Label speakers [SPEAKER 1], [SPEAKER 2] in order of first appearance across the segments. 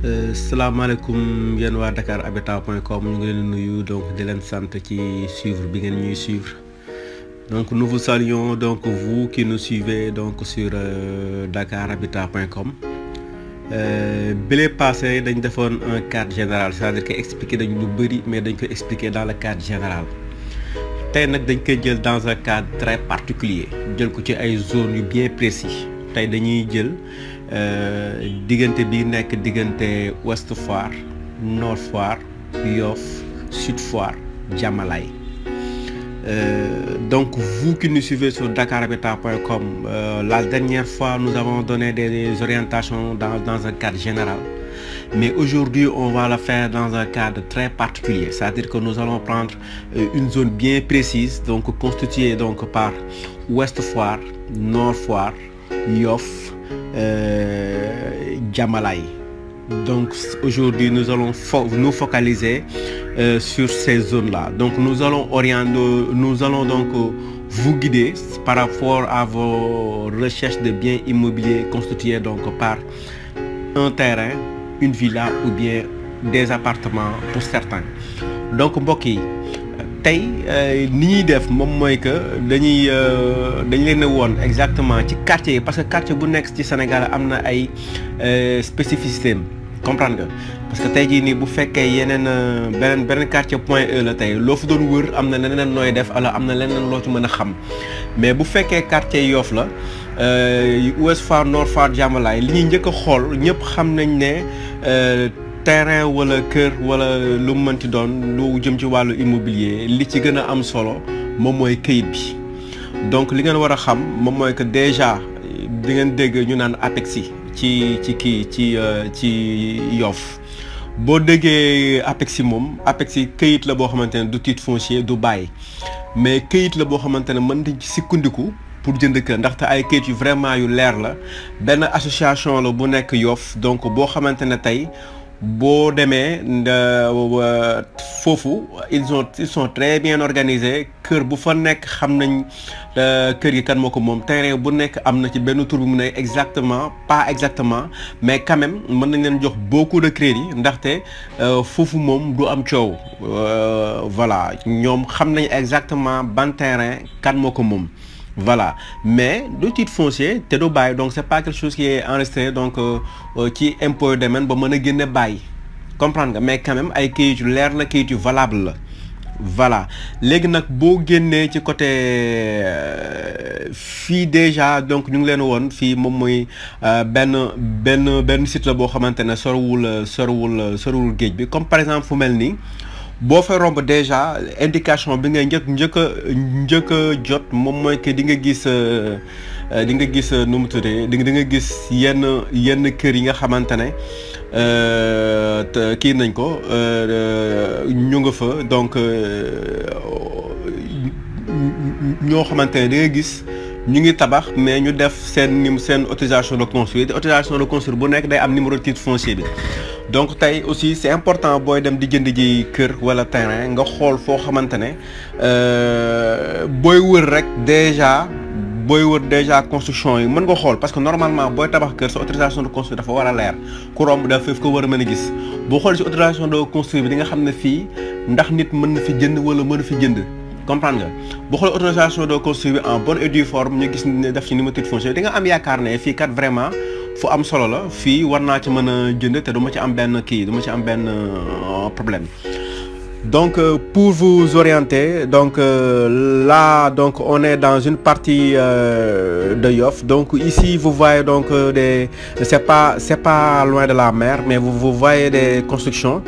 [SPEAKER 1] salaamaaleykum yéen waa dakarhabitat.com ñu ngi leen di nuyu donc di leen sant ci suivre bi ngeen ñuy suivre donc nous vous saluons donc vous qui nous suivez donc sur dakarhabitat.com bile passé dañ defoon un cadre général c'est-à-dire que expliquer dañu lu bëri mais dañ koy expliquer dans le cadre général tey nag dañ koy jël dans un cadre très particulier jël ko ci ay zones yu bien précis tey dañuy jël diggante bi nekk diggante Ouest Foire Nord Foire Yoff Sud Foire Diamalaye donc vous qui nous suivez sur dakarhabitat.com la dernière fois nous avons donné des orientations dans un cadre général, mais aujourd'hui on va le faire dans un cadre très particulier, c'est-à-dire que nous allons prendre une zone bien précise donc constituée donc par Ouest Foire Nord Foire Yoff Diamalaye. Donc aujourd'hui nous allons nous focaliser sur ces zones-là. Donc nous allons donc vous guider par rapport à vos recherches de biens immobiliers constitués donc par un terrain, une villa ou bien des appartements pour certains. Donc mbokk yi tey ni ñuy def moom mooy que dañ leen a woon exactement ci quartier yi parce que quartier bu nekk ci Sénégal am na ay spécificité comprendre nga parce que tey jii nii bu fekkee yeneen beneen quartier Point E la tey loo fa doon wër am na leneen nooy def ala am na leneen loo ci mën a xam mais bu fekkee quartier Yoff la Ouest Foire Nord Foire Diamalaye li ñuy njëkk a xool ñëpp xam nañ ne terrain wala kër wala lu mu mënti doon lu jëm ci wàllu immobilier li ci gën a am solo moom mooy këyit bi donc li ngeen war a xam moom mooy que déjà di ngeen dégg ñu naan APEXI ci Yoff boo déggee APEXI moom APEXI këyit la boo xamante ne du titre foncier du bàyyi mais këyit la boo xamante ne mën nañ ci sukkandiku pour jënd kër ndaxte ay këyit yu vraiment yu leer la benn association la bu nekk Yoff donc boo xamante ne tey boo demee foofu ils sont très bien organisés kër bu fa nekk xam nañ kër gi kan moo ko moom terrain bu nekk am na ci benn tur bi mu ne exactement pas exactement mais quand même mën nañ leen jox beaucoup de crédit ndaxte foofu moom du am coow voilà ñoom xam nañ exactement ban terrain kan moo ko moom. Voilà mais du titre foncier te du bàyyi donc c'est pas quelque chose qui est enregistré donc ci impôt domaine ba mën a génne bàyyi comprendre nga mais quand même ay kayit yu leer la kayit yu valable la voilà léegi nag boo génnee ci côté fii déjà donc ñu ngi leen woon fii moom mooy benn site la boo xamante ne sorwul géej bi comme par exemple fu mel nii boo fa romb déjà indication bi ngay njëkk a jot moom mooy que di nga gis nu mu tuddee di nga gis yenn kër yi nga xamante ne kii nañ ko ñu nga fa donc ñoo xamante ne di nga gis ñu ngi tabax mais ñu def seen autorisation de construire autorisation de construire bu nekk day am numéro de titre foncier bi. donc tey aussi c'est important booy dem di jënd ji kër wala terrain nga xool foo xamante ne booy wër rek déjà construction yi mën nga xool parce que normalement booy tabax kër sa autorisation de construire dafa war a leer ku romb dafa ko war a mën a gis boo xool ci autorisation de construire bi di nga xam ne fii ndax nit mën na fi jënd wala mënu fi jënd comprendre nga boo xoolee autorisation de construire bi en bonne et due forme ñu gis ne def ci numéro titre foncier di nga am yaakaar ne fii kat vraiment fu am solo la fii war naa ci mën a jënd te du ma ci am benn problème donc pour vous orienter donc là donc on est dans une partie de Yoff donc ici vous voyez donc c'est pas loin de la mer mais vous voyez des constructions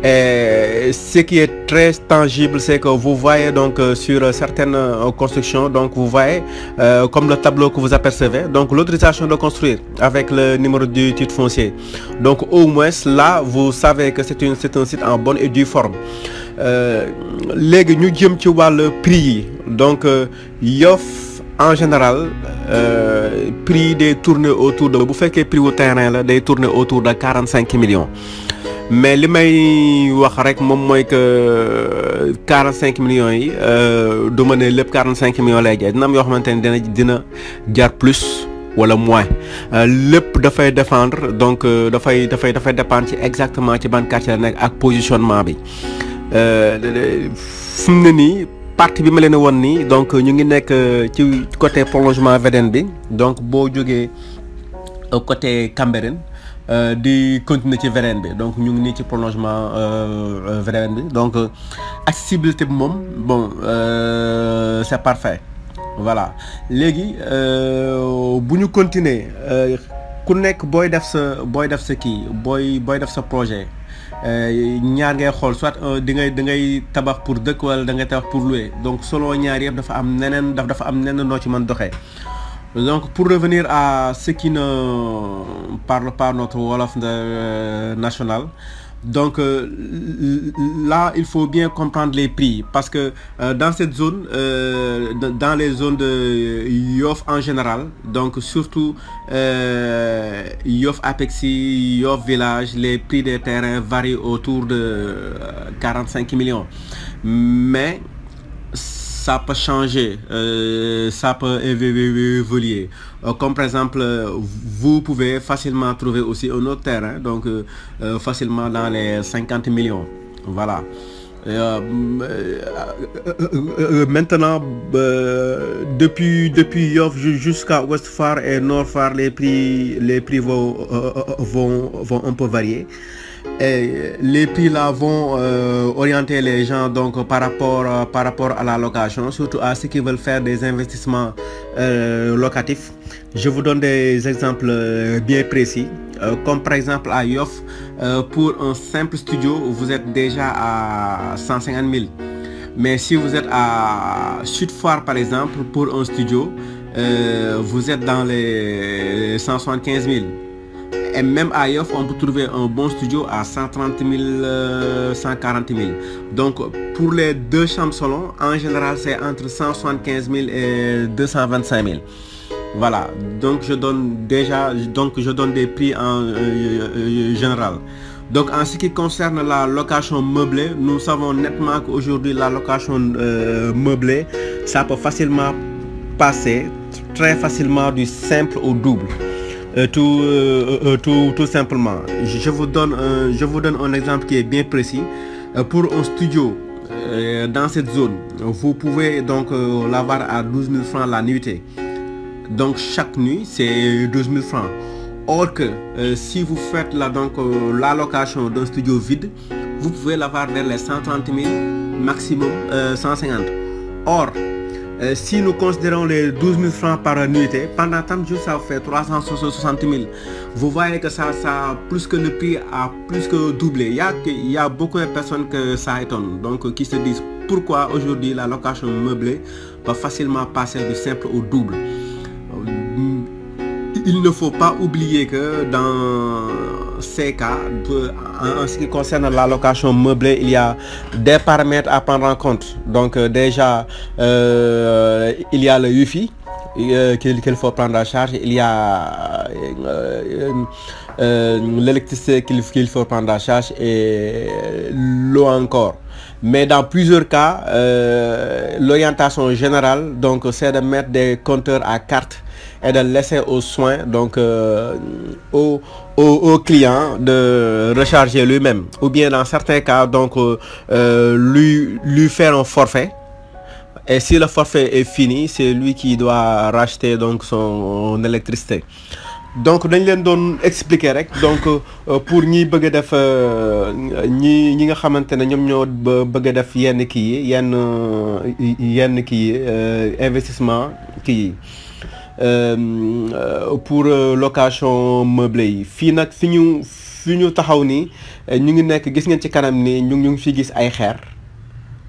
[SPEAKER 1] et ce qui est très tangible c'est que vous voyez donc sur certaines constructions donc vous voyez comme le tableau que vous apercevez donc l'autorisation de construire avec le numéro du titre foncier donc au moins là vous savez que c'est un site en bonne et due forme léegi ñu jëm ci wàllu prix yi donc Yoff en général prix day tourner autour de bu fekkee prix wu terrain la day tourner autour de 45 millions mais li may wax rek moom mooy que 45 millions yi du ma ne lépp 45 millions lay jaay dina am yoo xamante ne dina jar plus wala moins lépp dafay défendre donc dafay dépendre ci exactement ci ban quartier la nekk ak positionnement bi fu mu ne nii partie bi ma leen won nii donc ñu ngi nekk ci côté prolongement VDN bi donc boo jógee côté Cambérène di continuer ci VDN bi donc ñu ngi nii ci prolongement VDN bi donc accessibilité bi moom bon c'est parfait voilà léegi bu ñu continuer ku nekk booy def sa kii booy def sa projet ñaar ngay xool soit da ngay tabax pour dëkk wala da ngay tabax pour louer donc selon ñaar yëpp dafa am neneen noo ci mën doxee. Donc pour revenir à ce qui ne parle pas notre wolof national, donc là il faut bien comprendre les prix parce que dans cette zone, dans les zones de Yoff en général, donc surtout Yoff Apexi, Yoff Village, les prix des terrains varient autour de 45 millions. Mais ça peut changer, ça peut évoluer. Comme par exemple, vous pouvez facilement trouver aussi un autre terrain, donc facilement dans les 50 millions. Voilà. Maintenant, depuis Yoff jusqu'à Ouest Foire et Nord Foire, les prix vont un peu varier. Et les prix là vont orienter les gens donc par rapport à la location, surtout à ceux qui veulent faire des investissements locatifs. Je vous donne des exemples bien précis, comme par exemple à Yoff, pour un simple studio, vous êtes déjà à 150 000. Mais si vous êtes à Sud Foire par exemple, pour un studio, vous êtes dans les 175 000. Et même à Yoff, on peut trouver un bon studio à 130 000, 140 000. Donc, pour les deux chambres salon, en général, c'est entre 175 000 et 225 000. Voilà. Donc, je donne des prix en général. Donc, en ce qui concerne la location meublée, nous savons nettement qu'aujourd'hui, la location meublée, ça peut facilement passer très facilement du simple au double. Tout simplement. Je vous donne un exemple qui est bien précis. Pour un studio dans cette zone, vous pouvez donc l'avoir à 12 000 francs la nuitée. Donc chaque nuit, c'est 12 000 francs. Or que si vous faites la location d'un studio vide, vous pouvez l'avoir vers les 130 000, maximum 150. Or, si nous considérons les 12 000 francs par nuitée, pendant 30 jours, ça fait 360 000. Vous voyez que ça plus que le prix a plus que doublé. Il y a beaucoup de personnes que ça étonne, donc qui se disent pourquoi aujourd'hui la location meublée va facilement passer du simple au double. Il ne faut pas oublier que dans ces cas, en ce qui concerne la location meublée, il y a des paramètres à prendre en compte. Donc déjà, il y a le Wi-Fi qu'il faut prendre en charge. Il y a l'électricité qu'il faut prendre en charge et l'eau encore. Mais dans plusieurs cas, l'orientation générale, donc, c'est de mettre des compteurs à carte et de laisser aux soins, donc au client de recharger lui-même, ou bien dans certains cas donc lui faire un forfait, et si le forfait est fini, c'est lui qui doit racheter donc son électricité. Donc dañ leen doon expliquer rek donc pour ñi bëgg a def ñi nga xamante ne ñoom ñoo bëgg a def yenn kii yenn kii investissement kii pour location meublée yi fii nag fi ñu taxaw nii ñu ngi nekk gis ngeen ci kanam ni ñu ngi fi gis ay xeer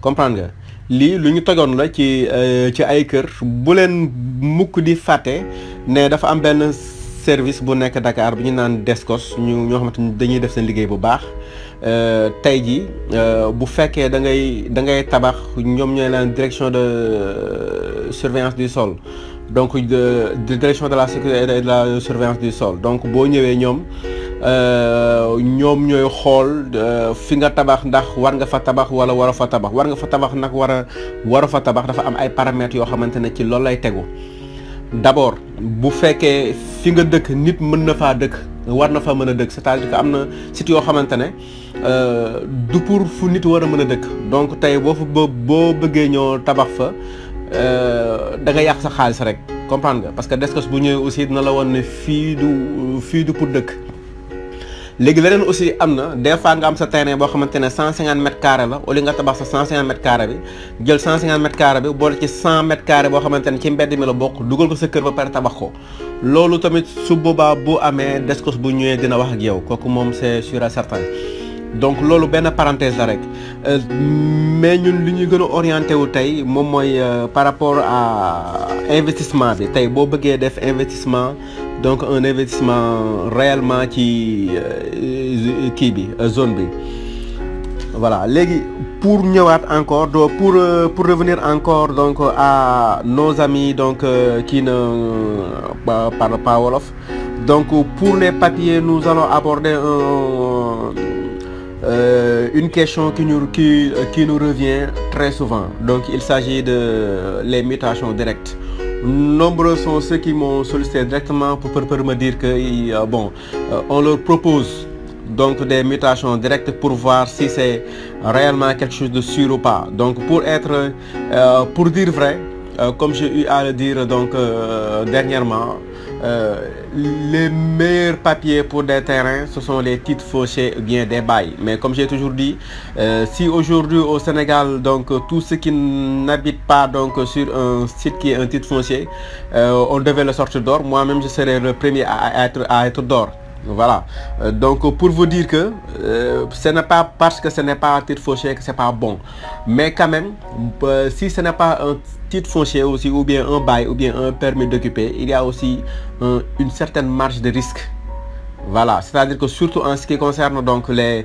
[SPEAKER 1] comprendre nga lii lu ñu tegoon la ci ay kër bu leen mukk di fàtte ne dafa am benn service bu nekk Dakar bi ñu naan Descos ñoo xamante ni dañuy def seen liggéey bu baax tey jii bu fekkee da ngay tabax ñoom ñooy la direction de surveillance du sol donc de direction de la sécurité et de la surveillance du sol donc boo ñëwee ñoom ñooy xool fi nga tabax ndax war nga fa tabax wala war a fa tabax war nga fa tabax nag war a fa tabax dafa am ay paramètres yoo xamante ne ci loolu lay tegu d'abord bu fekkee fi nga dëkk nit mën na faa dëkk war na fa mën a dëkk c'est-à-dire que am na sites yoo xamante ne du pour fu nit war a mën a dëkk donc tey boo bëggee ñoo tabax fa da nga yàq sa xaalis rek comprendre nga parce que Descos bu ñëwee aussi dina la woon ne fii du pour dëkk. léegi leneen aussi am na des fois nga am sa terrain boo xamante ne 150 mètres carrés la au lieu nga tabax sa 150 mètres carrés bi jël 150 mètres carrés bi boole ci 100 mètres carrés boo xamante ne ci mbedd mi la bokk dugal ko sa kër ba pare tabax ko loolu tamit su boobaa bu amee Descos bu ñëwee dina wax ak yow kooku moom c'est sûr et certain. donc loolu benn parenthèse la rek mais ñun li ñuy gën a orienté wu tey moom mooy par rapport à investissement bi tey boo bëggee def investissement donc un investissement réellement ci kii bi zone bi voilà léegi pour ñëwaat encore pour revenir encore donc à nos amis donc qui ne parlent pas wolof donc pour les papiers nous allons aborder une question qui nous revient très souvent donc il s'agit de les mutations directes. Nombreux sont ceux qui m'ont sollicité directement pour me dire que on leur propose donc des mutations directes pour voir si c'est réellement quelque chose de sûr ou pas. Donc pour dire vrai, comme j'ai eu à le dire donc dernièrement, les meilleurs papiers pour des terrains ce sont les titres fonciers ou bien des bails. Mais comme j'ai toujours dit, si aujourd'hui au Sénégal donc tous ceux qui n'habitent pas donc sur un site qui est un titre foncier, on devait le sortir d'or. Moi-même je serais le premier à être d'or. Voilà, donc pour vous dire que ce n'est pas parce que ce n'est pas un titre foncier que c'est pas bon, mais quand même si ce n'est pas un titre foncier aussi ou bien un bail ou bien un permis d'occuper, il y a aussi une certaine marge de risque. Voilà, c'est-à-dire que surtout en ce qui concerne donc les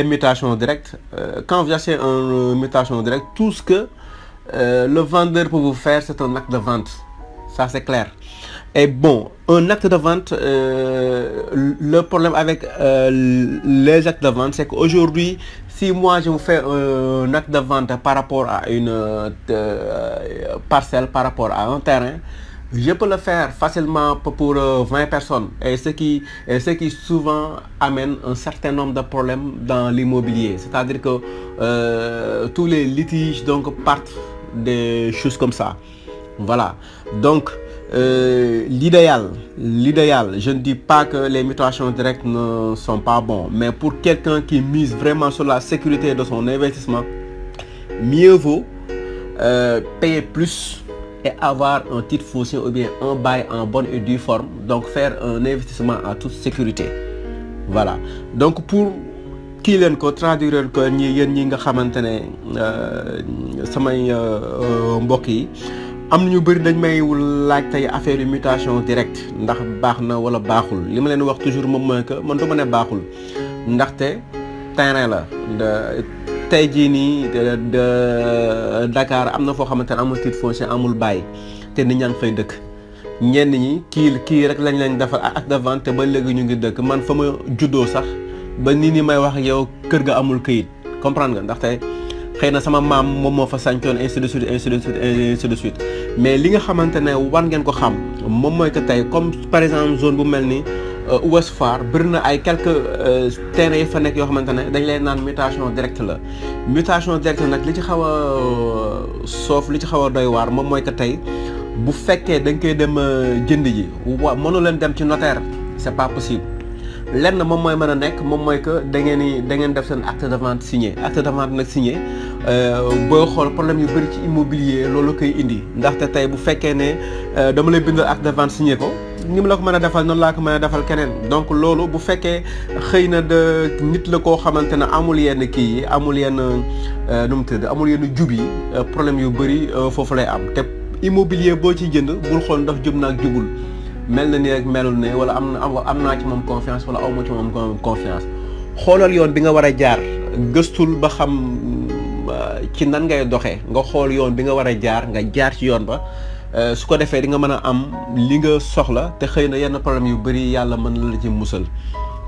[SPEAKER 1] mutations directes, quand vous achetez une mutation directe, tout ce que le vendeur peut vous faire, c'est un acte de vente. Ça c'est clair. Et bon, un acte de vente, le problème avec les actes de vente, c'est qu'aujourd'hui, si moi je vous fais un acte de vente par rapport à une parcelle, par rapport à un terrain, je peux le faire facilement pour 20 personnes. Et ce qui souvent amène un certain nombre de problèmes dans l'immobilier. C'est-à-dire que tous les litiges donc partent des choses comme ça. Voilà. Donc, l'idéal, je ne dis pas que les mutations directes ne sont pas bons, mais pour quelqu'un qui mise vraiment sur la sécurité de son investissement, mieux vaut payer plus et avoir un titre foncier ou bien un bail en bonne et due forme, donc faire un investissement en toute sécurité. Voilà. Donc pour kii leen ko traduire ko yéen ñi nga xamante ne samay mbokk yi am na ñu bëri dañ may laaj tey affaire mutation directe ndax baax na wala baaxul li ma leen wax toujours moom mooy que man du ma ne baaxul ndaxte terrain la tey jii nii de Dakar am na foo xamante ne amul titre foncier amul bail te nit ñaa ngi fay dëkk ñenn ñi kii rek lañ defal acte de vente te ba léegi ñu ngi dëkk man fa ma juddoo sax ba nii ni may wax ak yow kër ga amul këyit comprendre nga ndaxte xëy na sama maam moom moo fa sàncoon ainsi de suite mais li nga xamante ne war ngeen ko xam moom mooy que tey comme par exemple zone bu mel ni Ouest Foire bëri na ay quelques terrains yi fa nekk yoo xamante ne dañ leen naan mutation directe la mutation directe nag li ci xaw a soof li ci xaw a doy waar moom mooy que tey bu fekkee da nga koy dem jënd ji mënu leen dem ci notaire c'est pas possible. lenn moom mooy mën a nekk moom mooy que da ngeen def seen acte de vente signé acte de vente nag signé booy xool problème yu bëri ci immobilier loolu koy indi ndaxte tey bu fekkee ne dama lay bindal acte de vente signé ko ni mu la ko mën a defal noonu laa ko mën a defal keneen donc loolu bu fekkee xëy na de nit la koo xamante ne amul yenn kii yi amul yenn nu mu tudd amul yenn jub yi problème yu bëri foofu lay am te immobilier boo ciy jënd bul xool ndax jub naag jubul mel na ni rek melul ne wala am naa ci moom confiance wala aw ma ci moom confiance xoolal yoon bi nga war a jaar gëstul ba xam ci nan ngay doxee nga xool yoon bi nga war a jaar nga jaar ci yoon ba su ko defee di nga mën a am li nga soxla te xëy na yenn problème yu bëri yàlla mën na la ci musal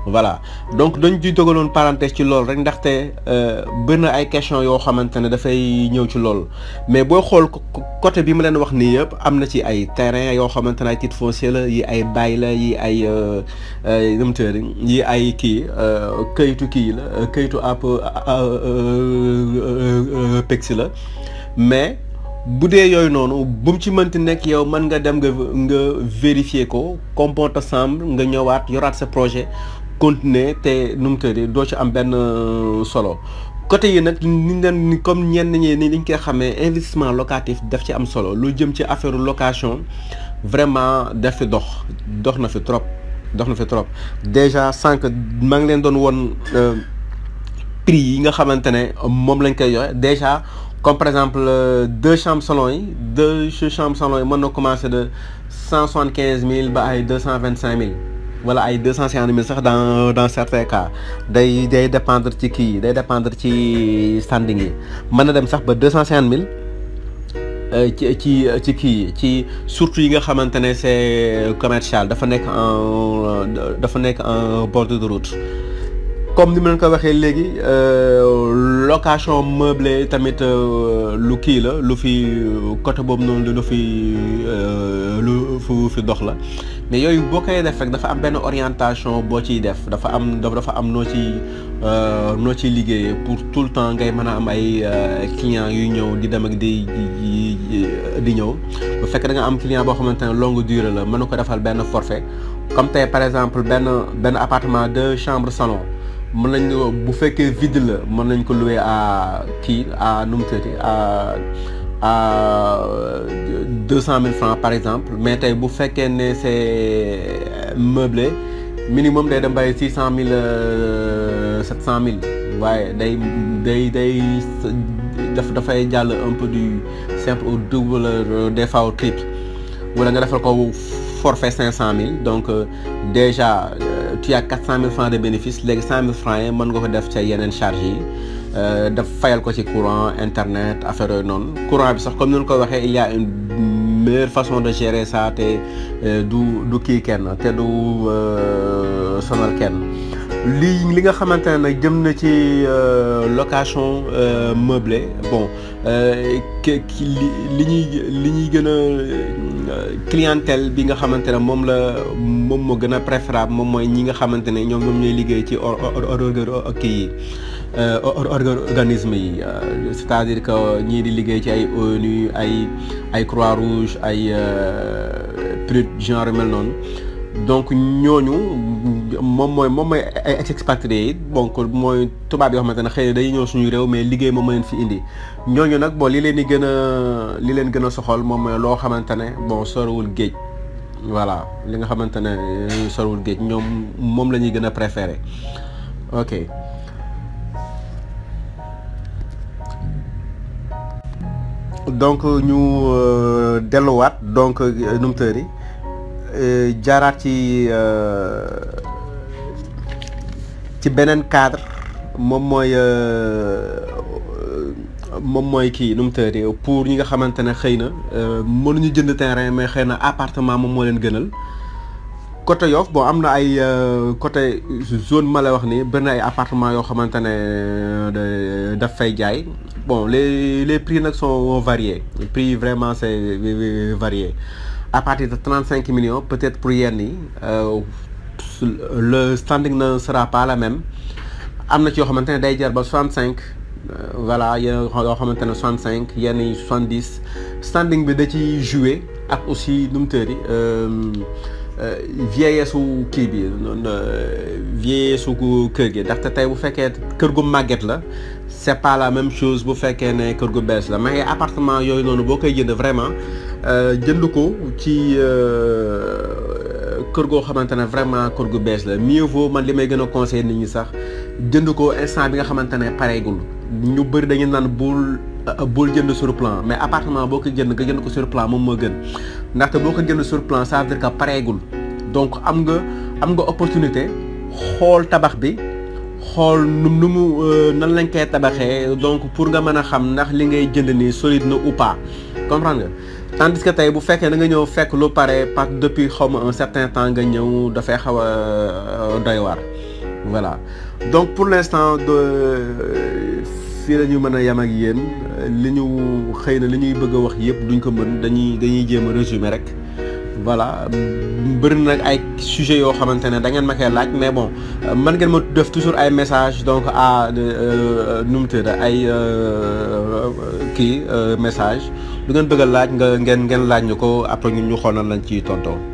[SPEAKER 1] voilà donc dañ di dogaloon parenthèse ci loolu rek ndaxte bëri na ay questions yoo xamante ne dafay ñëw ci loolu mais booy xool côté bi ma leen wax nii yëpp am na ci ay terrain yoo xamante ne ay titre foncier la yi ay bail la yi ay nu mu tëdd yi ay kii këyitu kii la këyitu pexi la mais bu dee yooyu noonu bu mu ci mënti nekk yow mën nga dem nga vérifier ko comme bon te semble nga ñëwaat yoraat sa projet continuer te nu mu tëddee doo ci am benn solo côté yi nag ni leen comme ñenn ñi ni ñu koy xamee investissement locatif daf ci am solo lu jëm ci affaire location vraiment daf fi dox na fi trop déjà sànq maa ngi leen doon woon prix yi nga xamante ne moom lañ koy joxe déjà comme par exemple 2 chambres salon yi 2 chambres salon yi mën na commencer de 175 000 ba ay 225 000 wala ay 250 000 sax dans certains cas day dépendre ci kii day dépendre ci standing yi mën na dem sax ba 250 000 ci kii ci surtout yi nga xamante ne c'est commercial dafa nekk en bord de route. comme ni ma leen ko waxee léegi location meublée tamit lu kii la lu fi côté boobu noonu lu fi dox la mais yooyu boo koy def rek dafa am benn orientation boo ciy def dafa am noo ciy liggéeyee pour tout le temps ngay mën a am ay clients yuy ñëw di dem ak di ñëw bu fekk da nga am client boo xamante ne longue durée la mën na ko defal benn forfait comme tey par exemple benn appartement 2 chambres salon mën nañ bu fekkee vide la mën nañ ko louer à nu mu tëddee à 200 000 francs par exemple mais tey bu fekkee ne c'est meublé minimum day dem bay 600 000 700 000 waaye day dafay jàll un peu du simple au double des fois au triple wala nga defal ko forfait 500 000 donc déjà tu as 400 000 francs de bénéfice léegi 100 000 francs yi mën nga ko def ca yeneen charges yi daf fayal ko ci courant internet affaire yooyu noonu courant bi sax comme ni ñu ko waxee il y a une meilleure façon de gérer ça te du kii kenn te du sonal kenn li nga xamante ne nag jëm na ci location meublée bon li ñuy gën a clientèle bi nga xamante ne moom moo gën a préférable moom mooy ñi nga xamante ne ñoom ñooy liggéey ci kii organisme yi c'est-à-dire que ñii di liggéey ci ay ONU ay Croix-Rouge ay PRUD genre mel noonu donc ñooñu moom mooy ay expatriés yi donc mooy tubaab yoo xamante ne xëy na day ñëw suñu réew mais liggéey moom moo leen fi indi ñooñu nag bon li leen gën a soxal moom mooy loo xamante ne bon sorewul géej voilà li nga xamante ne sorewul géej ñoom moom la ñuy gën a préféré ok. donc ñu delluwaat donc nu mu tëri jaaraat ci beneen cadre moom mooy kii nu mu tëri pour ñi nga xamante ne xëy na mënuñu jënd terrain mais xëy na appartement moom moo leen gënal côté Yoff bon am na ay côté zone ma lay wax ni bëri na ay appartement yoo xamante ne daf fay jaay bon les prix nag sont variés les prix vraiment c'est varié à partir de 35 millions peut-être pour yenn yi le standing ne sera pas la même am na ci yoo xamante ne day jar ba 65 voilà yoo xamante ne 65 yenn yi 70 standing bi da ci jouer ak aussi nu mu tëri vieillesse su kii bi vieillesse su kër gi ndaxte tey bu fekkee kër gu màgget la c'est pas la même chose bu fekkee ne kër gu bees la mais appartement yooyu noonu boo koy jënd vraiment jënd ko ci kër goo xamante ne vraiment kër gu bees la mieux vaut man li may gën a conseiller nit ñi sax jënd ko instant bi nga xamante ne pareegul ñu bëri dañu naan bul jënd sur plan mais appartement boo ko jënd nga jënd ko sur plan moom moo gën ndaxte boo ko jënd sur plan ça veut dire que pareegul donc am nga opportunité xool tabax bi xool nu mu nan lañ koy tabaxee donc pour nga mën a xam ndax li ngay jënd nii solide na ou pas comprendre nga tandis que tey bu fekkee da nga ñëw fekk lu pare parce que depuis xaw ma un certain temps nga ñëw dafay xaw a doy waar voilà donc pour l'instant fii la ñu mën a yem ak yéen li ñu xëy na li ñuy bëgg a wax yëpp duñ ko mën dañuy jéem a résumer rek voilà bëri na nag ay sujets yoo xamante ne da ngeen ma koy laaj mais bon man ngeen ma def toujours ay message donc à nu mu tudd ay message lu ngeen bëgg a laaj ngeen laaj ñu ko après ñun ñu xool nan lañ ciy tontoo.